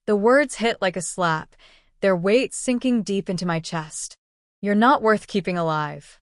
The words hit like a slap, their weight sinking deep into my chest. You're not worth keeping alive.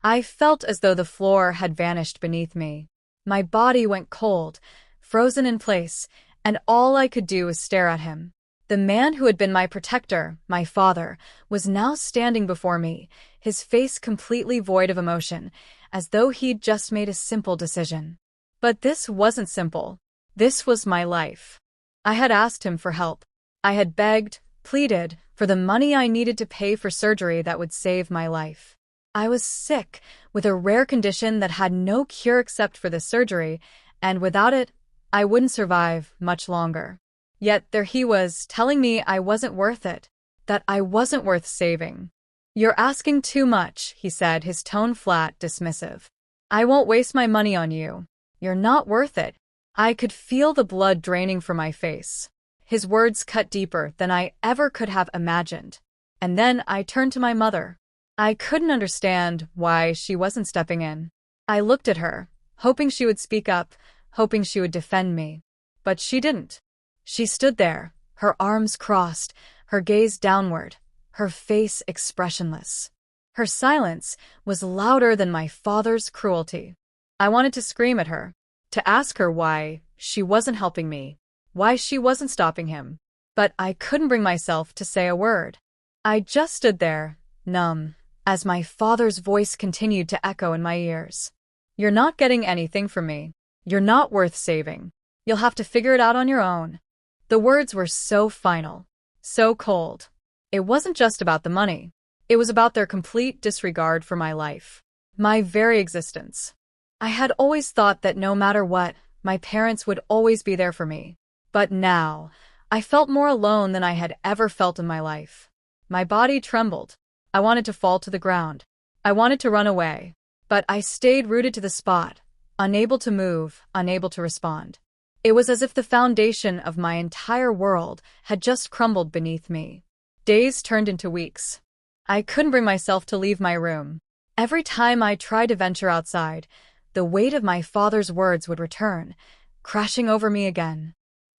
I felt as though the floor had vanished beneath me. My body went cold, frozen in place, and all I could do was stare at him. The man who had been my protector, my father, was now standing before me, his face completely void of emotion, as though he'd just made a simple decision. But this wasn't simple. This was my life. I had asked him for help. I had begged, pleaded, for the money I needed to pay for surgery that would save my life. I was sick, with a rare condition that had no cure except for the surgery, and without it, I wouldn't survive much longer. Yet there he was, telling me I wasn't worth it, that I wasn't worth saving. You're asking too much, he said, his tone flat, dismissive. I won't waste my money on you. You're not worth it. I could feel the blood draining from my face. His words cut deeper than I ever could have imagined. And then I turned to my mother. I couldn't understand why she wasn't stepping in. I looked at her, hoping she would speak up, hoping she would defend me. But she didn't. She stood there, her arms crossed, her gaze downward, her face expressionless. Her silence was louder than my father's cruelty. I wanted to scream at her, to ask her why she wasn't helping me, why she wasn't stopping him. But I couldn't bring myself to say a word. I just stood there, numb, as my father's voice continued to echo in my ears. You're not getting anything from me. You're not worth saving. You'll have to figure it out on your own. The words were so final, so cold. It wasn't just about the money. It was about their complete disregard for my life, my very existence. I had always thought that no matter what, my parents would always be there for me. But now, I felt more alone than I had ever felt in my life. My body trembled. I wanted to fall to the ground. I wanted to run away. But I stayed rooted to the spot, unable to move, unable to respond. It was as if the foundation of my entire world had just crumbled beneath me. Days turned into weeks. I couldn't bring myself to leave my room. Every time I tried to venture outside, the weight of my father's words would return, crashing over me again.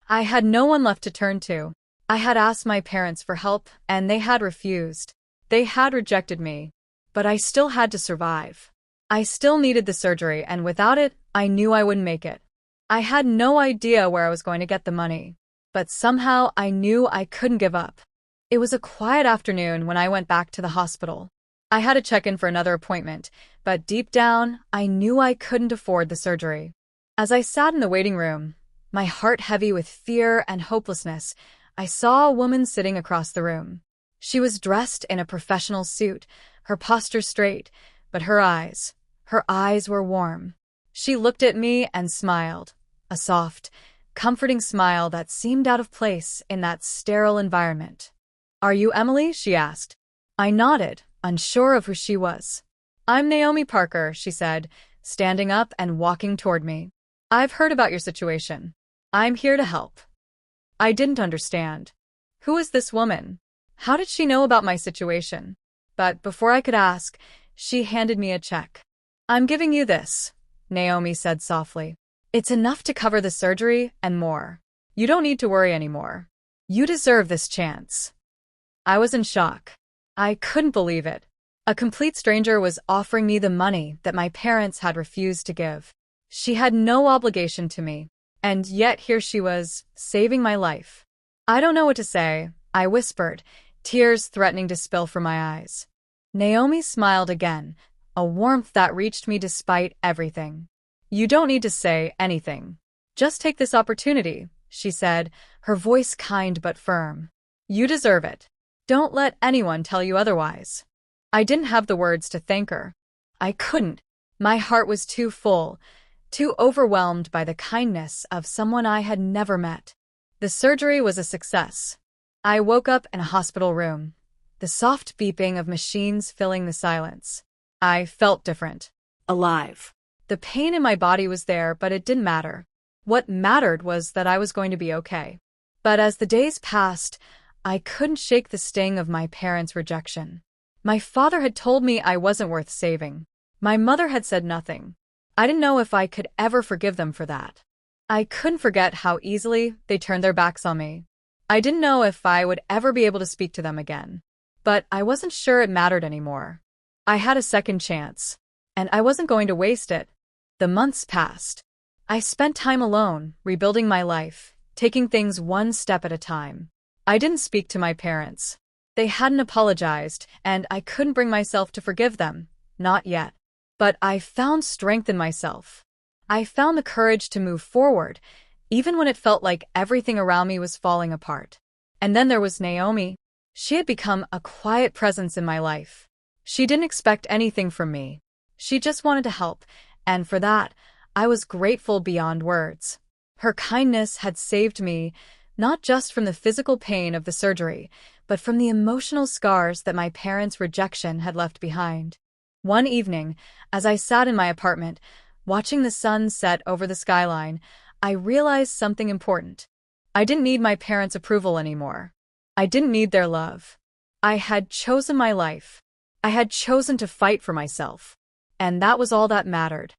I had no one left to turn to. I had asked my parents for help, and they had refused. They had rejected me. But I still had to survive. I still needed the surgery, and without it, I knew I wouldn't make it. I had no idea where I was going to get the money. But somehow I knew I couldn't give up. It was a quiet afternoon when I went back to the hospital. I had to check in for another appointment, but deep down, I knew I couldn't afford the surgery. As I sat in the waiting room, my heart heavy with fear and hopelessness, I saw a woman sitting across the room. She was dressed in a professional suit, her posture straight, but her eyes were warm. She looked at me and smiled, a soft, comforting smile that seemed out of place in that sterile environment. "Are you Emily?" she asked. I nodded, unsure of who she was. "I'm Naomi Parker," she said, standing up and walking toward me. "I've heard about your situation. I'm here to help." I didn't understand. Who was this woman? How did she know about my situation? But before I could ask, she handed me a check. "I'm giving you this," Naomi said softly. "It's enough to cover the surgery and more. You don't need to worry anymore. You deserve this chance." I was in shock. I couldn't believe it. A complete stranger was offering me the money that my parents had refused to give. She had no obligation to me, and yet here she was, saving my life. "I don't know what to say," I whispered, tears threatening to spill from my eyes. Naomi smiled again, a warmth that reached me despite everything. "You don't need to say anything. Just take this opportunity," she said, her voice kind but firm. "You deserve it. Don't let anyone tell you otherwise." I didn't have the words to thank her. I couldn't. My heart was too full, too overwhelmed by the kindness of someone I had never met. The surgery was a success. I woke up in a hospital room, the soft beeping of machines filling the silence. I felt different. Alive. The pain in my body was there, but it didn't matter. What mattered was that I was going to be okay. But as the days passed, I couldn't shake the sting of my parents' rejection. My father had told me I wasn't worth saving. My mother had said nothing. I didn't know if I could ever forgive them for that. I couldn't forget how easily they turned their backs on me. I didn't know if I would ever be able to speak to them again. But I wasn't sure it mattered anymore. I had a second chance, and I wasn't going to waste it. The months passed. I spent time alone, rebuilding my life, taking things one step at a time. I didn't speak to my parents. They hadn't apologized, and I couldn't bring myself to forgive them. Not yet. But I found strength in myself. I found the courage to move forward, even when it felt like everything around me was falling apart. And then there was Naomi. She had become a quiet presence in my life. She didn't expect anything from me. She just wanted to help, and for that, I was grateful beyond words. Her kindness had saved me, not just from the physical pain of the surgery, but from the emotional scars that my parents' rejection had left behind. One evening, as I sat in my apartment, watching the sun set over the skyline, I realized something important. I didn't need my parents' approval anymore. I didn't need their love. I had chosen my life. I had chosen to fight for myself. And that was all that mattered.